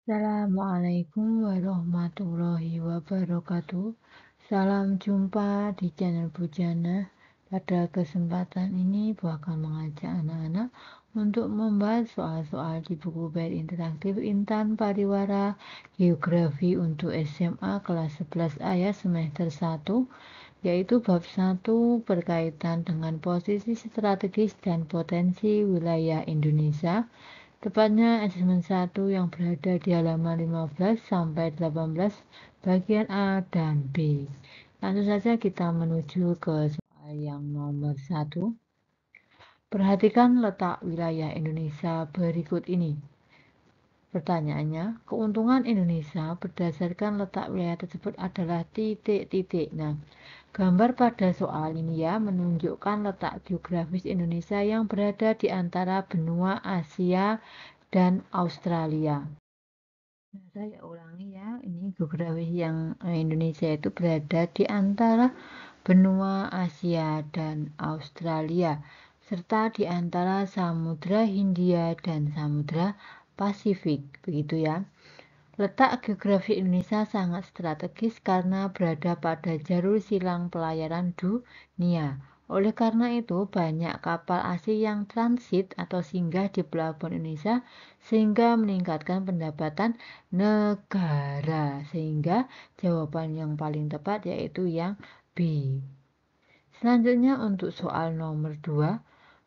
Assalamualaikum warahmatullahi wabarakatuh. Salam jumpa di channel Bujana. Pada kesempatan ini, Bu akan mengajak anak-anak untuk membahas soal-soal di buku bait interaktif Intan Pariwara Geografi untuk SMA kelas 11A ya semester 1, yaitu bab 1 berkaitan dengan posisi strategis dan potensi wilayah Indonesia. Tepatnya asesmen 1 yang berada di halaman 15 sampai 18 bagian A dan B. Langsung saja kita menuju ke soal yang nomor 1. Perhatikan letak wilayah Indonesia berikut ini. Pertanyaannya, keuntungan Indonesia berdasarkan letak wilayah tersebut adalah titik-titik. Nah, gambar pada soal ini ya menunjukkan letak geografis Indonesia yang berada di antara benua Asia dan Australia. Nah, saya ulangi ya, ini geografis yang Indonesia itu berada di antara benua Asia dan Australia, serta di antara Samudra Hindia dan Samudra Pasifik, begitu ya. Letak geografi Indonesia sangat strategis karena berada pada jalur silang pelayaran dunia. Oleh karena itu, banyak kapal asing yang transit atau singgah di pelabuhan Indonesia sehingga meningkatkan pendapatan negara. Sehingga jawaban yang paling tepat yaitu yang B. Selanjutnya untuk soal nomor 2.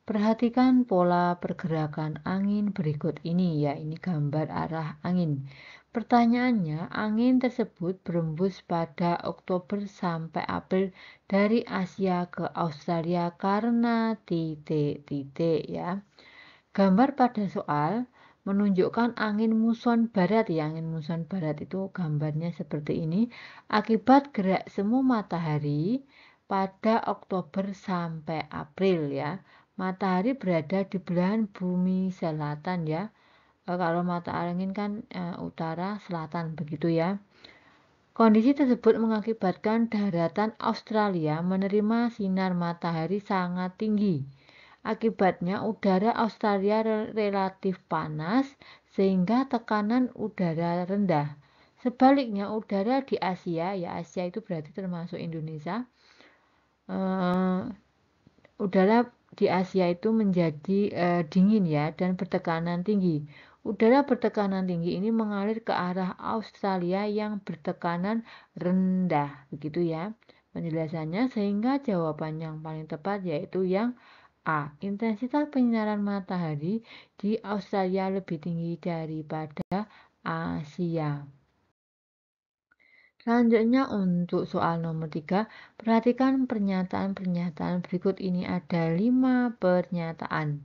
Perhatikan pola pergerakan angin berikut ini ya, ini gambar arah angin. Pertanyaannya, angin tersebut berembus pada Oktober sampai April dari Asia ke Australia karena titik-titik ya. Gambar pada soal menunjukkan angin muson barat ya, angin muson barat itu gambarnya seperti ini. Akibat gerak semu matahari pada Oktober sampai April ya. Matahari berada di belahan bumi selatan ya. Kalau mata angin kan utara selatan begitu ya. Kondisi tersebut mengakibatkan daratan Australia menerima sinar matahari sangat tinggi. Akibatnya udara Australia relatif panas sehingga tekanan udara rendah. Sebaliknya udara di Asia, ya Asia itu berarti termasuk Indonesia, udara di Asia itu menjadi dingin ya dan bertekanan tinggi. Udara bertekanan tinggi ini mengalir ke arah Australia yang bertekanan rendah, begitu ya penjelasannya, sehingga jawaban yang paling tepat yaitu yang A. Intensitas penyinaran matahari di Australia lebih tinggi daripada Asia. Selanjutnya untuk soal nomor 3, perhatikan pernyataan-pernyataan berikut ini ada 5 pernyataan.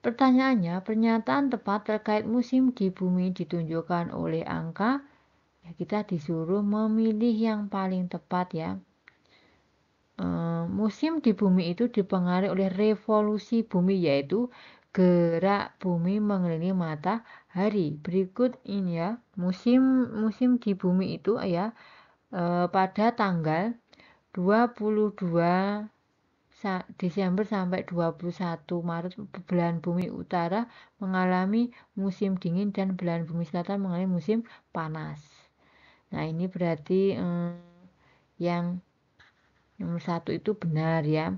Pertanyaannya, pernyataan tepat terkait musim di bumi ditunjukkan oleh angka. Ya, kita disuruh memilih yang paling tepat ya. Musim di bumi itu dipengaruhi oleh revolusi bumi, yaitu gerak bumi mengelilingi matahari. Berikut ini ya, musim di bumi itu ya pada tanggal 22 Desember sampai 21 Maret belahan bumi utara mengalami musim dingin dan belahan bumi selatan mengalami musim panas. Nah, ini berarti yang nomor 1 itu benar ya.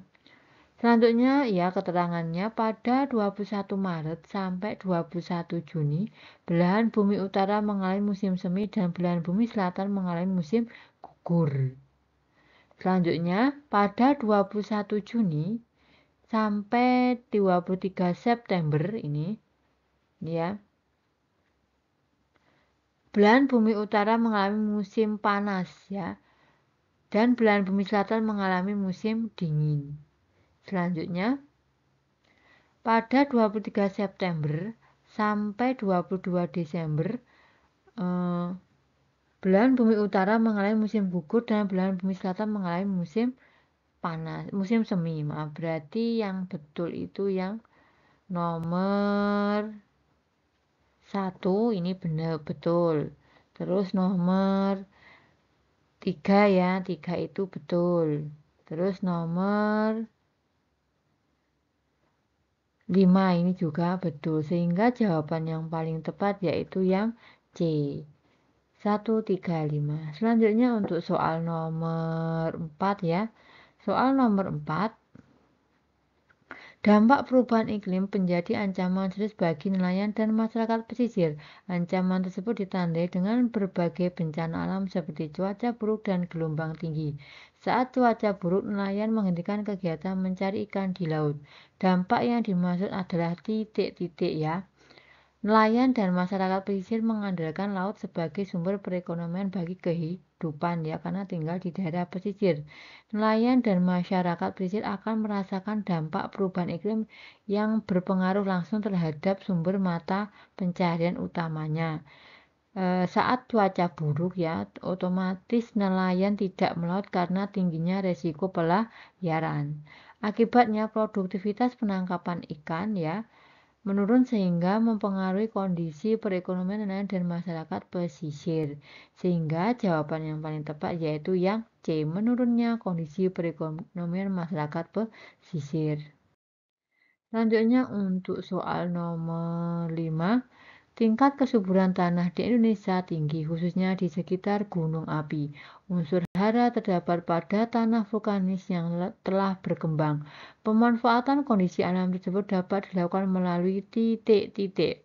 Selanjutnya ya keterangannya pada 21 Maret sampai 21 Juni belahan bumi utara mengalami musim semi dan belahan bumi selatan mengalami musim gugur. Selanjutnya pada 21 Juni sampai 23 September ini ya, belahan bumi utara mengalami musim panas ya dan belahan bumi selatan mengalami musim dingin. Selanjutnya pada 23 September sampai 22 Desember belahan bumi utara mengalami musim gugur dan belahan bumi selatan mengalami musim panas, musim semi. Maaf, berarti yang betul itu yang nomor 1 ini benar betul. Terus nomor 3 ya, 3 itu betul. Terus nomor 5 ini juga betul, sehingga jawaban yang paling tepat yaitu yang C. 135. Selanjutnya untuk soal nomor 4 ya. Soal nomor 4. Dampak perubahan iklim menjadi ancaman serius bagi nelayan dan masyarakat pesisir. Ancaman tersebut ditandai dengan berbagai bencana alam seperti cuaca buruk dan gelombang tinggi. Saat cuaca buruk, nelayan menghentikan kegiatan mencari ikan di laut. Dampak yang dimaksud adalah titik-titik ya. Nelayan dan masyarakat pesisir mengandalkan laut sebagai sumber perekonomian bagi kehidupan ya, karena tinggal di daerah pesisir. Nelayan dan masyarakat pesisir akan merasakan dampak perubahan iklim yang berpengaruh langsung terhadap sumber mata pencaharian utamanya. Saat cuaca buruk ya, otomatis nelayan tidak melaut karena tingginya resiko pelayaran. Akibatnya produktivitas penangkapan ikan ya menurun sehingga mempengaruhi kondisi perekonomian nelayan dan masyarakat pesisir. Sehingga jawaban yang paling tepat yaitu yang C, menurunnya kondisi perekonomian masyarakat pesisir. Selanjutnya untuk soal nomor 5. Tingkat kesuburan tanah di Indonesia tinggi, khususnya di sekitar gunung api. Unsur hara terdapat pada tanah vulkanis yang telah berkembang. Pemanfaatan kondisi alam tersebut dapat dilakukan melalui titik-titik.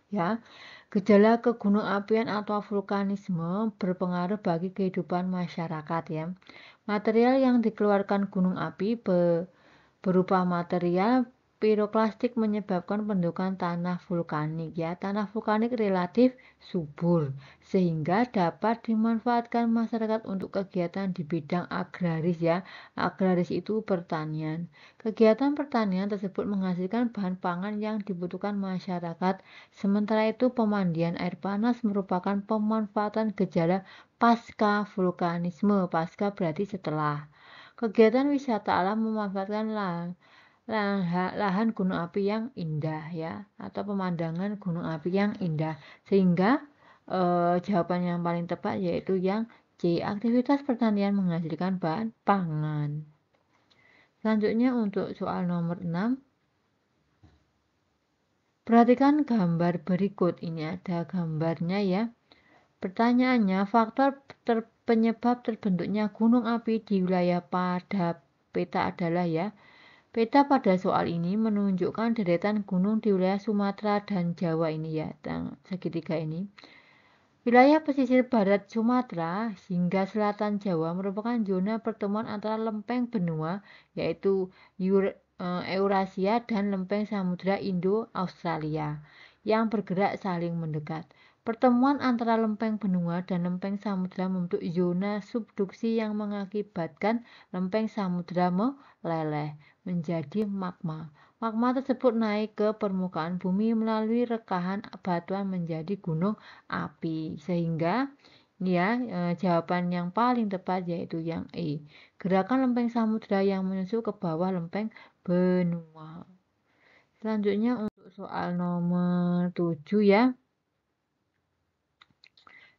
Ya, gejala kegunung apian atau vulkanisme berpengaruh bagi kehidupan masyarakat ya. Material yang dikeluarkan gunung api berupa material piroklastik menyebabkan pembentukan tanah vulkanik ya. Tanah vulkanik relatif subur sehingga dapat dimanfaatkan masyarakat untuk kegiatan di bidang agraris ya. Agraris itu pertanian. Kegiatan pertanian tersebut menghasilkan bahan pangan yang dibutuhkan masyarakat. Sementara itu pemandian air panas merupakan pemanfaatan gejala pasca vulkanisme. Pasca berarti setelah. Kegiatan wisata alam memanfaatkan lahan gunung api yang indah ya, atau pemandangan gunung api yang indah, sehingga jawaban yang paling tepat yaitu yang C, aktivitas pertanian menghasilkan bahan pangan. Selanjutnya untuk soal nomor 6. Perhatikan gambar berikut, ini ada gambarnya ya. Pertanyaannya, faktor penyebab terbentuknya gunung api di wilayah pada peta adalah ya. Peta pada soal ini menunjukkan deretan gunung di wilayah Sumatera dan Jawa ini ya, segitiga ini. Wilayah pesisir barat Sumatera hingga selatan Jawa merupakan zona pertemuan antara lempeng benua, yaitu Eurasia dan lempeng samudra Indo-Australia yang bergerak saling mendekat. Pertemuan antara lempeng benua dan lempeng samudra membentuk zona subduksi yang mengakibatkan lempeng samudra meleleh menjadi magma. Magma tersebut naik ke permukaan bumi melalui rekahan batuan menjadi gunung api. Sehingga ya, jawaban yang paling tepat yaitu yang E. Gerakan lempeng samudra yang menyusul ke bawah lempeng benua. Selanjutnya untuk soal nomor 7 ya.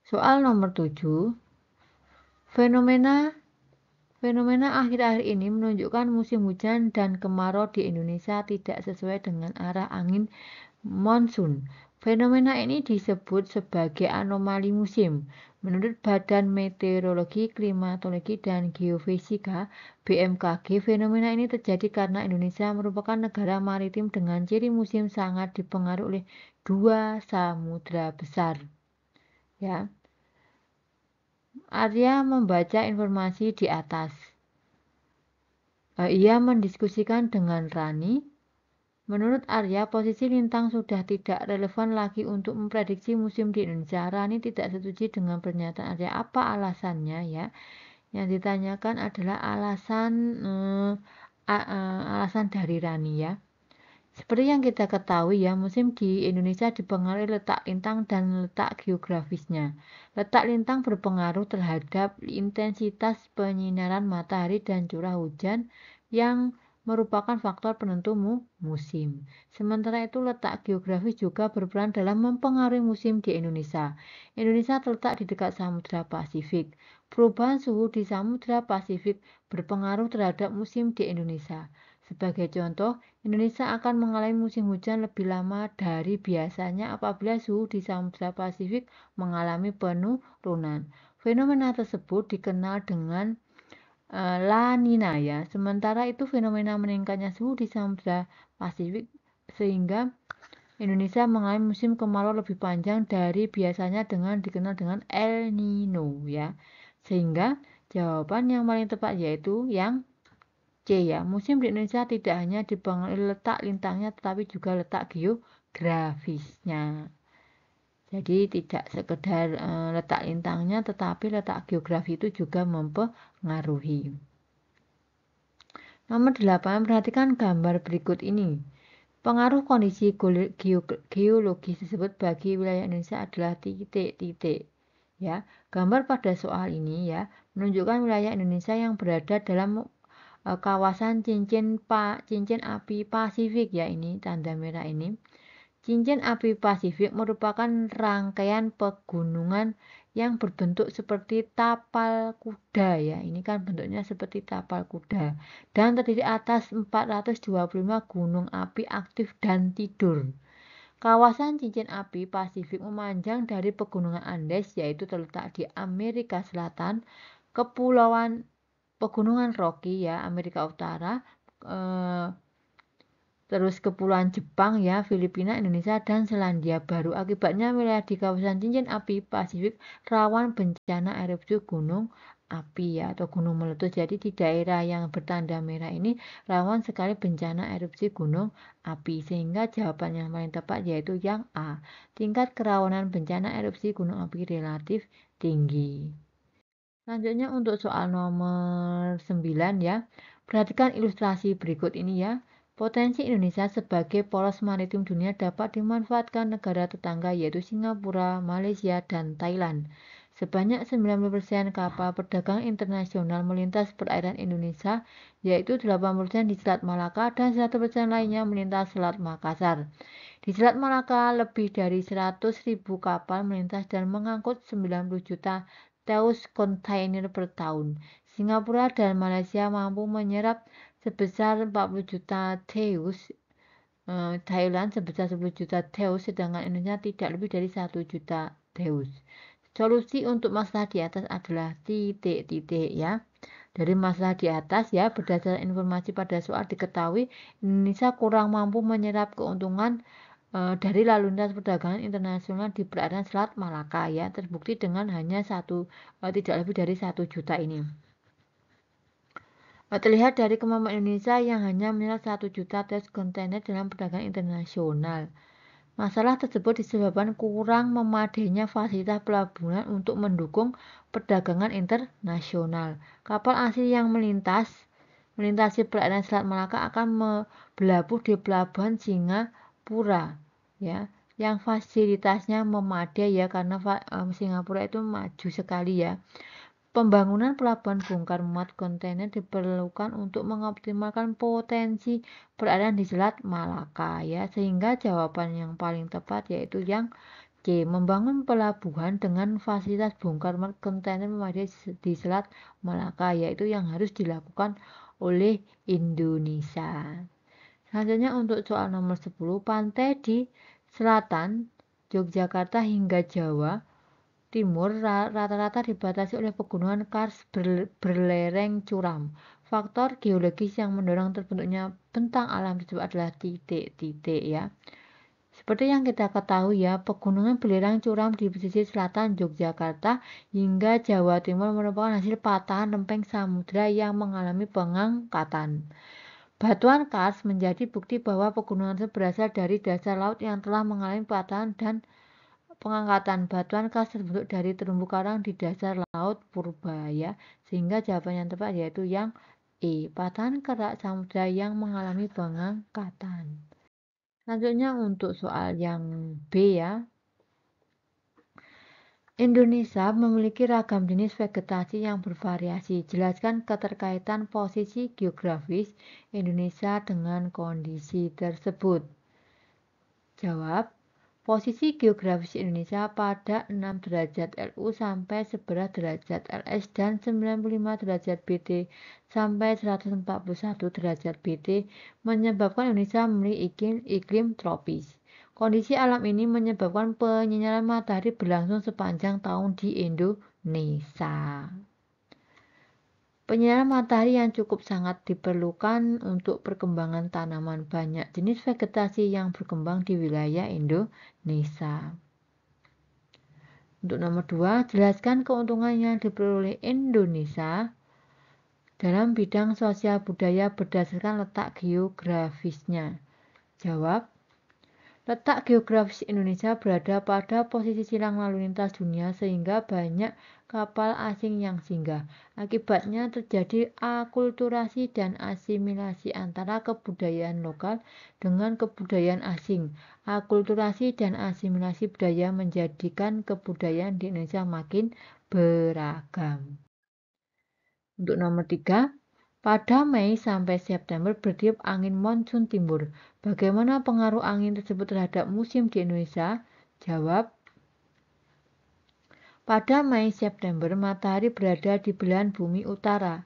Soal nomor 7. Fenomena akhir-akhir ini menunjukkan musim hujan dan kemarau di Indonesia tidak sesuai dengan arah angin monsun. Fenomena ini disebut sebagai anomali musim. Menurut Badan Meteorologi, Klimatologi, dan Geofisika (BMKG), fenomena ini terjadi karena Indonesia merupakan negara maritim dengan ciri musim sangat dipengaruhi oleh 2 samudra besar. Ya. Arya membaca informasi di atas. Ia mendiskusikan dengan Rani. Menurut Arya, posisi lintang sudah tidak relevan lagi untuk memprediksi musim di Indonesia. Rani tidak setuju dengan pernyataan Arya. Apa alasannya ya? Yang ditanyakan adalah alasan dari Rani ya. Seperti yang kita ketahui ya, musim di Indonesia dipengaruhi letak lintang dan letak geografisnya. Letak lintang berpengaruh terhadap intensitas penyinaran matahari dan curah hujan yang merupakan faktor penentu musim. Sementara itu letak geografis juga berperan dalam mempengaruhi musim di Indonesia. Indonesia terletak di dekat Samudra Pasifik. Perubahan suhu di Samudra Pasifik berpengaruh terhadap musim di Indonesia. Sebagai contoh, Indonesia akan mengalami musim hujan lebih lama dari biasanya apabila suhu di Samudra Pasifik mengalami penurunan. Fenomena tersebut dikenal dengan La Nina ya. Sementara itu fenomena meningkatnya suhu di Samudra Pasifik sehingga Indonesia mengalami musim kemarau lebih panjang dari biasanya dengan dikenal dengan El Nino ya. Sehingga jawaban yang paling tepat yaitu yang C ya. Musim di Indonesia tidak hanya dipengaruhi letak lintangnya tetapi juga letak geografisnya. Jadi tidak sekedar letak lintangnya tetapi letak geografi itu juga mempengaruhi. Nomor 8, perhatikan gambar berikut ini. Pengaruh kondisi geologis tersebut bagi wilayah Indonesia adalah titik-titik. Ya, gambar pada soal ini ya menunjukkan wilayah Indonesia yang berada dalam kawasan cincin api Pasifik ya, ini tanda merah ini. Cincin api Pasifik merupakan rangkaian pegunungan yang berbentuk seperti tapal kuda ya. Ini kan bentuknya seperti tapal kuda dan terdiri atas 425 gunung api aktif dan tidur. Kawasan cincin api Pasifik memanjang dari pegunungan Andes yaitu terletak di Amerika Selatan, pegunungan Rocky ya Amerika Utara, terus kepulauan Jepang ya, Filipina, Indonesia, dan Selandia Baru. Akibatnya wilayah di kawasan cincin api Pasifik rawan bencana erupsi gunung api ya atau gunung meletus. Jadi di daerah yang bertanda merah ini rawan sekali bencana erupsi gunung api. Sehingga jawaban yang paling tepat yaitu yang A. Tingkat kerawanan bencana erupsi gunung api relatif tinggi. Selanjutnya untuk soal nomor 9 ya. Perhatikan ilustrasi berikut ini ya. Potensi Indonesia sebagai poros maritim dunia dapat dimanfaatkan negara tetangga yaitu Singapura, Malaysia, dan Thailand. Sebanyak 90% kapal perdagangan internasional melintas perairan Indonesia, yaitu 80% di Selat Malaka dan 100% lainnya melintas Selat Makassar. Di Selat Malaka, lebih dari 100.000 kapal melintas dan mengangkut 90 juta teus kontainer per tahun. Singapura dan Malaysia mampu menyerap sebesar 40 juta teus, Thailand sebesar 10 juta teus, sedangkan Indonesia tidak lebih dari 1 juta teus. Solusi untuk masalah di atas adalah titik-titik ya. Dari masalah di atas ya, berdasarkan informasi pada soal diketahui Indonesia kurang mampu menyerap keuntungan dari lalu lintas perdagangan internasional di perairan Selat Malaka ya, terbukti dengan hanya tidak lebih dari 1 juta ini. Terlihat dari kemampuan Indonesia yang hanya menyerap 1 juta teus kontainer dalam perdagangan internasional. Masalah tersebut disebabkan kurang memadainya fasilitas pelabuhan untuk mendukung perdagangan internasional. Kapal asing yang melintasi perairan Selat Malaka akan berlabuh di pelabuhan Singapura ya, yang fasilitasnya memadai ya karena Singapura itu maju sekali ya. Pembangunan pelabuhan bongkar muat kontainer diperlukan untuk mengoptimalkan potensi perairan di Selat Malaka ya, sehingga jawaban yang paling tepat yaitu yang C. Membangun pelabuhan dengan fasilitas bongkar muat kontainer memadai di Selat Malaka, yaitu yang harus dilakukan oleh Indonesia. Selanjutnya untuk soal nomor 10, pantai di selatan Yogyakarta hingga Jawa Timur rata-rata dibatasi oleh pegunungan kars berlereng curam. Faktor geologis yang mendorong terbentuknya bentang alam tersebut adalah titik-titik ya. Seperti yang kita ketahui ya, pegunungan belerang curam di pesisir selatan Yogyakarta hingga Jawa Timur merupakan hasil patahan lempeng samudra yang mengalami pengangkatan. Batuan kars menjadi bukti bahwa pegunungan tersebut berasal dari dasar laut yang telah mengalami patahan dan pengangkatan. Batuan kars terbentuk dari terumbu karang di dasar laut purba ya, sehingga jawaban yang tepat yaitu yang E, patahan kerak samudra yang mengalami pengangkatan. Selanjutnya untuk soal yang B ya. Indonesia memiliki ragam jenis vegetasi yang bervariasi. Jelaskan keterkaitan posisi geografis Indonesia dengan kondisi tersebut. Jawab, Posisi geografis Indonesia pada 6 derajat LU sampai 11 derajat LS dan 95 derajat BT sampai 141 derajat BT menyebabkan Indonesia memiliki iklim tropis. Kondisi alam ini menyebabkan penyinaran matahari berlangsung sepanjang tahun di Indonesia. Penyinaran matahari yang cukup sangat diperlukan untuk perkembangan tanaman. Banyak jenis vegetasi yang berkembang di wilayah Indonesia. Untuk nomor 2, jelaskan keuntungan yang diperoleh Indonesia dalam bidang sosial budaya berdasarkan letak geografisnya. Jawab. Letak geografis Indonesia berada pada posisi silang lalu lintas dunia sehingga banyak kapal asing yang singgah. Akibatnya terjadi akulturasi dan asimilasi antara kebudayaan lokal dengan kebudayaan asing. Akulturasi dan asimilasi budaya menjadikan kebudayaan di Indonesia makin beragam. Untuk nomor 3, pada Mei sampai September bertiup angin monsun timur. Bagaimana pengaruh angin tersebut terhadap musim di Indonesia? Jawab. Pada Mei-September, matahari berada di belahan bumi utara.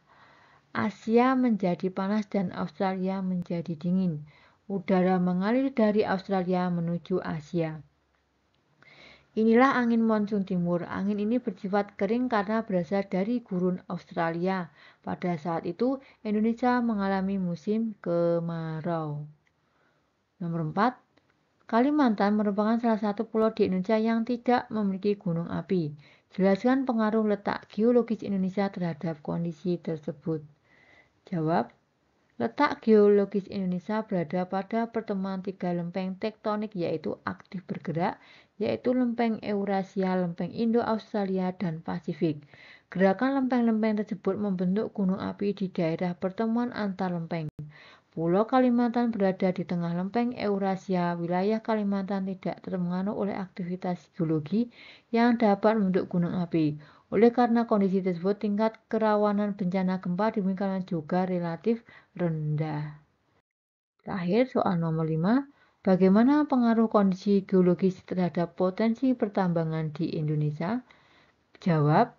Asia menjadi panas dan Australia menjadi dingin. Udara mengalir dari Australia menuju Asia. Inilah angin monsun timur. Angin ini bersifat kering karena berasal dari gurun Australia. Pada saat itu, Indonesia mengalami musim kemarau. Nomor 4. Kalimantan merupakan salah satu pulau di Indonesia yang tidak memiliki gunung api. Jelaskan pengaruh letak geologis Indonesia terhadap kondisi tersebut. Jawab. Letak geologis Indonesia berada pada pertemuan 3 lempeng tektonik yaitu aktif bergerak, yaitu lempeng Eurasia, lempeng Indo-Australia, dan Pasifik. Gerakan lempeng-lempeng tersebut membentuk gunung api di daerah pertemuan antar lempeng. Pulau Kalimantan berada di tengah lempeng Eurasia. Wilayah Kalimantan tidak terpengaruh oleh aktivitas geologi yang dapat membentuk gunung api. Oleh karena kondisi tersebut, tingkat kerawanan bencana gempa di bumi Kalimantan juga relatif rendah. Terakhir, soal nomor 5. Bagaimana pengaruh kondisi geologis terhadap potensi pertambangan di Indonesia? Jawab.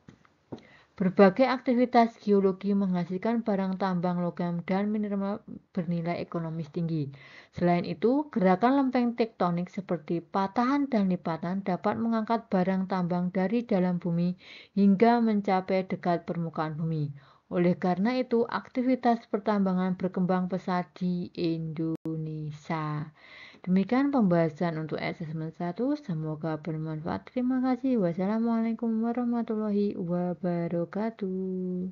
Berbagai aktivitas geologi menghasilkan barang tambang logam dan mineral bernilai ekonomis tinggi. Selain itu, gerakan lempeng tektonik seperti patahan dan lipatan dapat mengangkat barang tambang dari dalam bumi hingga mencapai dekat permukaan bumi. Oleh karena itu, aktivitas pertambangan berkembang pesat di Indonesia. Demikian pembahasan untuk asesmen 1. Semoga bermanfaat. Terima kasih. Wassalamualaikum warahmatullahi wabarakatuh.